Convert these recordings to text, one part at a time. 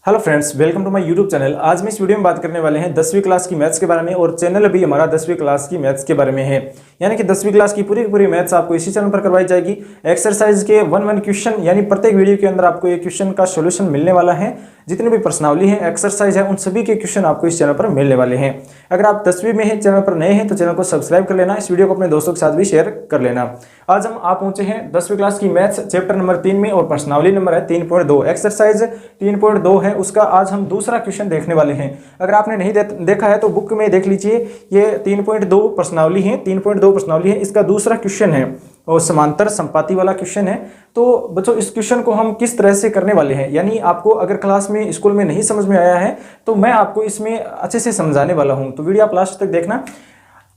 Hello friends, welcome to my YouTube channel. आज मैं इस वीडियो में बात करने वाले हैं 10वीं क्लास की मैथ्स के बारे में और चैनल अभी हमारा 10वीं क्लास की मैथ्स के बारे में है। यानी कि 10वीं क्लास की पूरी मैथ्स आपको इसी चैनल पर करवाई जाएगी। एक्सरसाइज के वन क्वेश्चन यानी प्रत्येक वीडियो के अंदर आपको एक क्वेश्चन का सोल्यूशन मिलने वाला है। जितने भी प्रश्नावली है, एक्सरसाइज है, उन सभी के क्वेश्चन आपको इस चैनल पर मिलने वाले हैं। अगर आप 10वीं में हैं, चैनल पर नए हैं, तो चैनल को सब्सक्राइब कर लेना। इस वीडियो को अपने दोस्तों के साथ भी शेयर कर लेना। आज हम आप पहुंचे हैं 10वीं क्लास की मैथ्स चैप्टर नंबर 3 में और प्रश्नावली नंबर है 3.2। एक्सरसाइज 3.2 है, उसका आज हम दूसरा क्वेश्चन देखने वाले हैं। अगर आपने नहीं देखा है तो बुक में देख लीजिए। ये 3.2 प्रश्नावली है, 3.2 प्रश्नावली है। इसका दूसरा क्वेश्चन है और समांतर संपाति वाला क्वेश्चन है। तो बच्चों, इस क्वेश्चन को हम किस तरह से करने वाले हैं, यानी आपको अगर क्लास में स्कूल में नहीं समझ में आया है तो मैं आपको इसमें अच्छे से समझाने वाला हूं, तो वीडियो आप लास्ट तक देखना।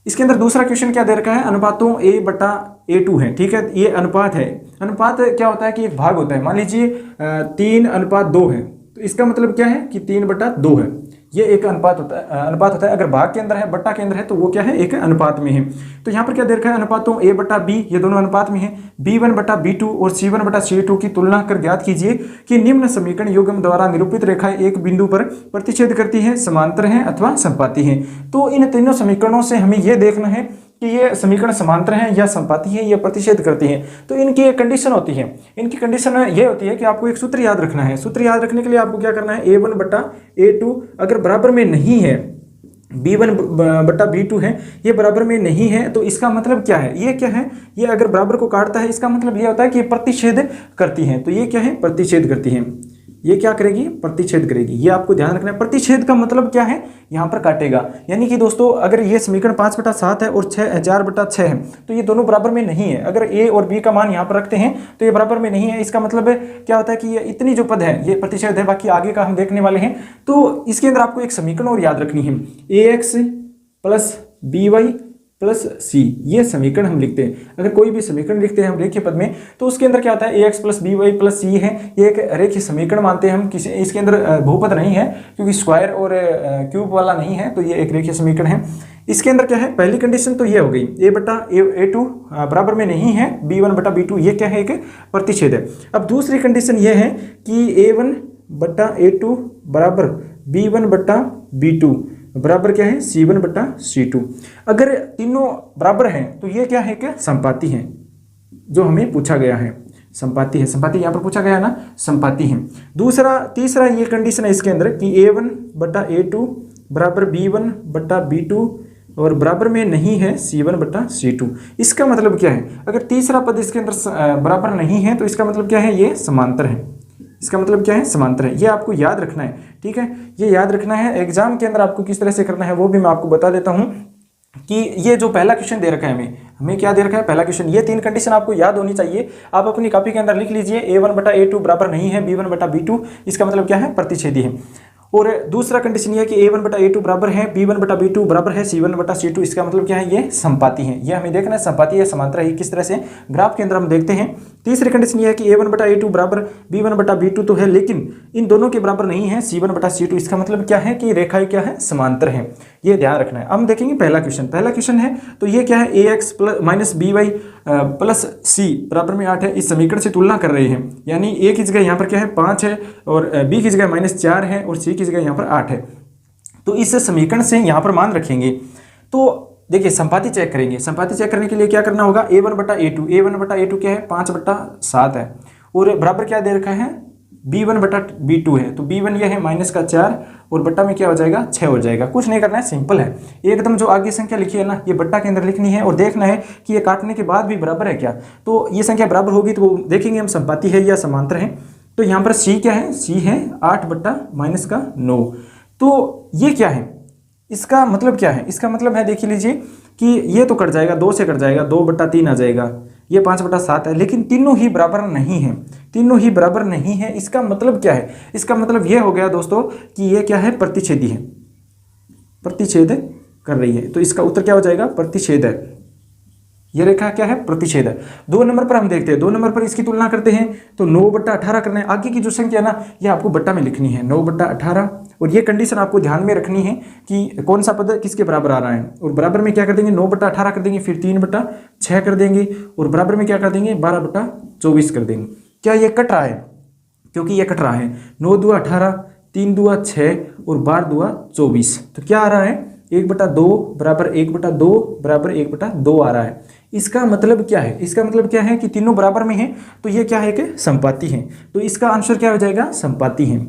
इसके अंदर दूसरा क्वेश्चन क्या दे रखा है, अनुपातों a/a2 है। ठीक है, ये अनुपात है। अनुपात क्या होता है कि एक भाग होता है। मान लीजिए 3:2 है, तो इसका मतलब क्या है कि 3/2 है। ये एक अनुपात होता है। अगर भाग के अंदर है, बट्टा के अंदर है, तो वो क्या है, एक अनुपात में है। तो यहाँ पर क्या दे रखा है, अनुपातों a/b, ये दोनों अनुपात में है। b1/b2 और c1/c2 की तुलना कर ज्ञात कीजिए कि निम्न समीकरण युग्म द्वारा निरूपित रेखाएं एक बिंदु पर प्रतिच्छेद करती है, समांतर है अथवा संपाती है। तो इन तीनों समीकरणों से हमें यह देखना है कि ये समीकरण समांतर हैं या संपाती है या प्रतिच्छेद करती हैं। तो इनकी एक कंडीशन होती है। इनकी कंडीशन ये होती है कि आपको एक सूत्र याद रखना है। सूत्र याद रखने के लिए आपको क्या करना है, a1/a2 अगर बराबर में नहीं है, b1/b2 है, ये बराबर में नहीं है, तो इसका मतलब क्या है, ये क्या है, ये अगर बराबर को काटता है, इसका मतलब ये होता है कि ये प्रतिच्छेद करती हैं। तो ये क्या है, प्रतिच्छेद करती हैं। ये क्या करेगी, प्रतिच्छेद करेगी। ये आपको ध्यान रखना है। प्रतिच्छेद का मतलब क्या है, यहाँ पर काटेगा। यानी कि दोस्तों, अगर ये समीकरण 5/7 है और 4/6 है, तो ये दोनों बराबर में नहीं है। अगर a और b का मान यहाँ पर रखते हैं तो ये बराबर में नहीं है। इसका मतलब क्या होता है कि ये इतनी जो पद है ये प्रतिच्छेद है। बाकी आगे का हम देखने वाले हैं। तो इसके अंदर आपको एक समीकरण और याद रखनी है, ax + by + c। ये समीकरण हम लिखते हैं। अगर कोई भी समीकरण लिखते हैं हम रेखीय पद में, तो उसके अंदर क्या होता है, ax + by + c है। ये एक रेखीय समीकरण मानते हैं हम। किसी इसके अंदर बहुपद नहीं है, क्योंकि स्क्वायर और क्यूब वाला नहीं है, तो ये एक रेखीय समीकरण है। इसके अंदर क्या है, पहली कंडीशन तो ये हो गई, a/a2 बराबर में नहीं है, b1/b2 ये क्या है, एक प्रतिच्छेद है। अब दूसरी कंडीशन ये है कि a1/a2 बराबर b1/b2 बराबर क्या है, c1/c2। अगर तीनों बराबर हैं तो ये क्या है, क्या संपाती है, जो हमें पूछा गया है। संपाती है, संपाती यहाँ पर पूछा गया ना, संपाती है। तीसरा ये कंडीशन है इसके अंदर कि a1/a2 बराबर b1/b2 और बराबर में नहीं है c1/c2। इसका मतलब क्या है, अगर तीसरा पद इसके अंदर बराबर नहीं है तो इसका मतलब क्या है, ये समांतर है। इसका मतलब क्या है, समांतर है। ये आपको याद रखना है। ठीक है, ये याद रखना है। एग्जाम के अंदर आपको किस तरह से करना है वो भी मैं आपको बता देता हूं कि ये जो पहला क्वेश्चन दे रखा है हमें क्या दे रखा है, पहला क्वेश्चन। ये तीन कंडीशन आपको याद होनी चाहिए। आप अपनी कॉपी के अंदर लिख लीजिए, a1/a2 बराबर नहीं है b1/b2, इसका मतलब क्या है, प्रतिच्छेदी है। और दूसरा कंडीशन ये है कि a1/a2 बराबर है b1/b2 बराबर है c1/c2, इसका मतलब क्या है, ये संपाती है। ये हमें देखना है संपाती है समांतर है किस तरह से, ग्राफ के अंदर हम देखते हैं। तीसरी कंडीशन ये है कि a1/a2 बराबर b1/b2 तो है, लेकिन इन दोनों के बराबर नहीं है c1/c2, इसका मतलब क्या है कि रेखाएं क्या है, समांतर है। ये ध्यान रखना है। अब हम देखेंगे पहला क्वेश्चन है। तो ये क्या है, ax - by + c बराबर में 8 है। इस समीकरण से तुलना कर रहे हैं, यानी a की जगह यहाँ पर क्या है, 5 है, और b की जगह -4 है, और c की जगह यहाँ पर 8 है। तो इस समीकरण से यहाँ पर मान रखेंगे। तो देखिए, संपाती चेक करेंगे। संपाती चेक करने के लिए क्या करना होगा, a1/a2 क्या है, 5/7 है, और बराबर क्या दे रखा है, b1/b2 है। तो b1 ये है -4 और बट्टा में क्या हो जाएगा, 6 हो जाएगा। कुछ नहीं करना है, सिंपल है। एकदम जो आगे संख्या लिखी है ना, ये बट्टा के अंदर लिखनी है और देखना है कि ये काटने के बाद भी बराबर है क्या। तो ये संख्या बराबर होगी तो देखेंगे हम संपाती है या समांतर है। तो यहाँ पर c क्या है, c है 8/-9। तो ये क्या है, इसका मतलब क्या है, इसका मतलब है, देख लीजिए कि ये तो कट जाएगा, 2 से कट जाएगा, 2/3 आ जाएगा, ये 5/7 है, लेकिन तीनों ही बराबर नहीं है। तीनों ही बराबर नहीं है। इसका मतलब क्या है, इसका मतलब ये हो गया दोस्तों कि ये क्या है, प्रतिच्छेदी है, प्रतिच्छेद कर रही है। तो इसका उत्तर क्या हो जाएगा, प्रतिच्छेद है। ये रेखा क्या है, प्रतिच्छेद है। 2 नंबर पर हम देखते हैं, 2 नंबर पर इसकी तुलना करते हैं। तो 9/18 करना है। आगे की जो संख्या है ना, ये आपको बट्टा में लिखनी है, 9/18। और ये कंडीशन आपको ध्यान में रखनी है कि कौन सा पद किसके बराबर आ रहा है। और बराबर में क्या कर देंगे, 9/18 कर देंगे, फिर 3/6 कर देंगे, और बराबर में क्या कर देंगे, 12/24 कर देंगे। क्या ये कट रहा है, क्योंकि ये कट रहा है, 9 × 2 = 18, 3 दूआ 6 और 12 दूआ 24। तो क्या आ रहा है 1/2 बराबर 1/2 बराबर 1/2 आ रहा है। इसका मतलब क्या है, इसका मतलब क्या है कि तीनों बराबर में हैं, तो ये क्या है कि संपाती हैं। तो इसका आंसर क्या हो जाएगा, संपाती हैं।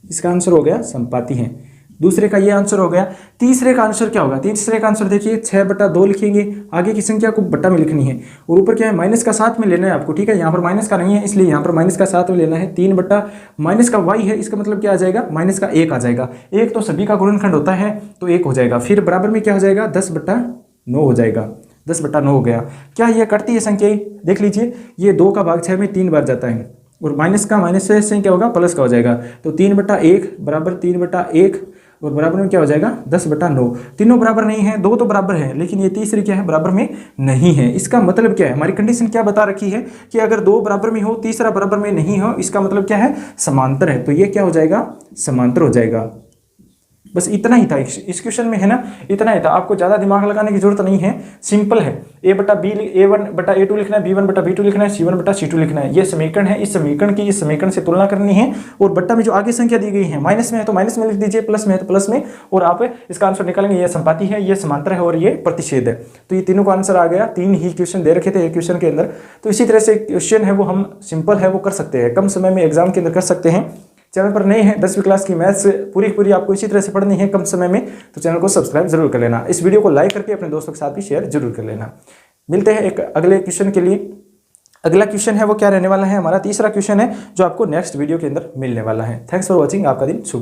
इसका आंसर हो गया संपाती हैं। दूसरे का ये आंसर हो गया। तीसरे का आंसर क्या होगा, तीसरे का आंसर देखिए 6/2 लिखेंगे, आगे की संख्या को बट्टा में लिखनी है और ऊपर क्या है माइनस का साथ में लेना है आपको, ठीक है। यहाँ पर माइनस का नहीं है इसलिए यहाँ पर माइनस का साथ में लेना है। 3 बट्टा माइनस का y है, इसका मतलब क्या आ जाएगा, माइनस का 1 आ जाएगा। 1 तो सभी का गुणनखंड होता है तो 1 हो जाएगा। फिर बराबर में क्या हो जाएगा 10/9 हो जाएगा। 10/9 हो गया। क्या ये कटती है संख्या, देख लीजिए ये 2 का भाग 6 में 3 बार जाता है और माइनस का माइनस से क्या होगा प्लस का हो जाएगा। तो 3/1 बराबर 3/1 और बराबर में क्या हो जाएगा 10/9। तीनों बराबर नहीं है, 2 तो बराबर है लेकिन ये तीसरी क्या है बराबर में नहीं है। इसका मतलब क्या है, हमारी कंडीशन क्या बता रखी है कि अगर 2 बराबर में हो तीसरा बराबर में नहीं हो, इसका मतलब क्या है समांतर है। तो ये क्या हो जाएगा समांतर हो जाएगा। बस इतना ही था इस क्वेश्चन में, है ना, इतना ही था। आपको ज़्यादा दिमाग लगाने की जरूरत नहीं है, सिंपल है। A1/A2 लिखना है, B1/B2 लिखना है, C1/C2 लिखना है। ये समीकरण है, इस समीकरण की इस समीकरण से तुलना करनी है और बट्टा में जो आगे संख्या दी गई है माइनस में है तो माइनस में लिख दीजिए, प्लस में है तो प्लस में, और आप इसका आंसर निकालेंगे। ये संपाती है, ये समांतर है और ये प्रतिच्छेद है। तो ये तीनों का आंसर आ गया। 3 ही क्वेश्चन दे रखे थे एक क्वेश्चन के अंदर। तो इसी तरह से क्वेश्चन है वो हम सिंपल है वो कर सकते हैं, कम समय में एग्जाम के अंदर कर सकते हैं। चैनल पर नए हैं, 10वीं क्लास की मैथ्स पूरी आपको इसी तरह से पढ़नी है कम समय में, तो चैनल को सब्सक्राइब जरूर कर लेना। इस वीडियो को लाइक करके अपने दोस्तों के साथ भी शेयर जरूर कर लेना। मिलते हैं एक अगले क्वेश्चन के लिए। अगला क्वेश्चन है वो क्या रहने वाला है, हमारा तीसरा क्वेश्चन है जो आपको नेक्स्ट वीडियो के अंदर मिलने वाला है। थैंक्स फॉर वॉचिंग, आपका दिन शुभ हो।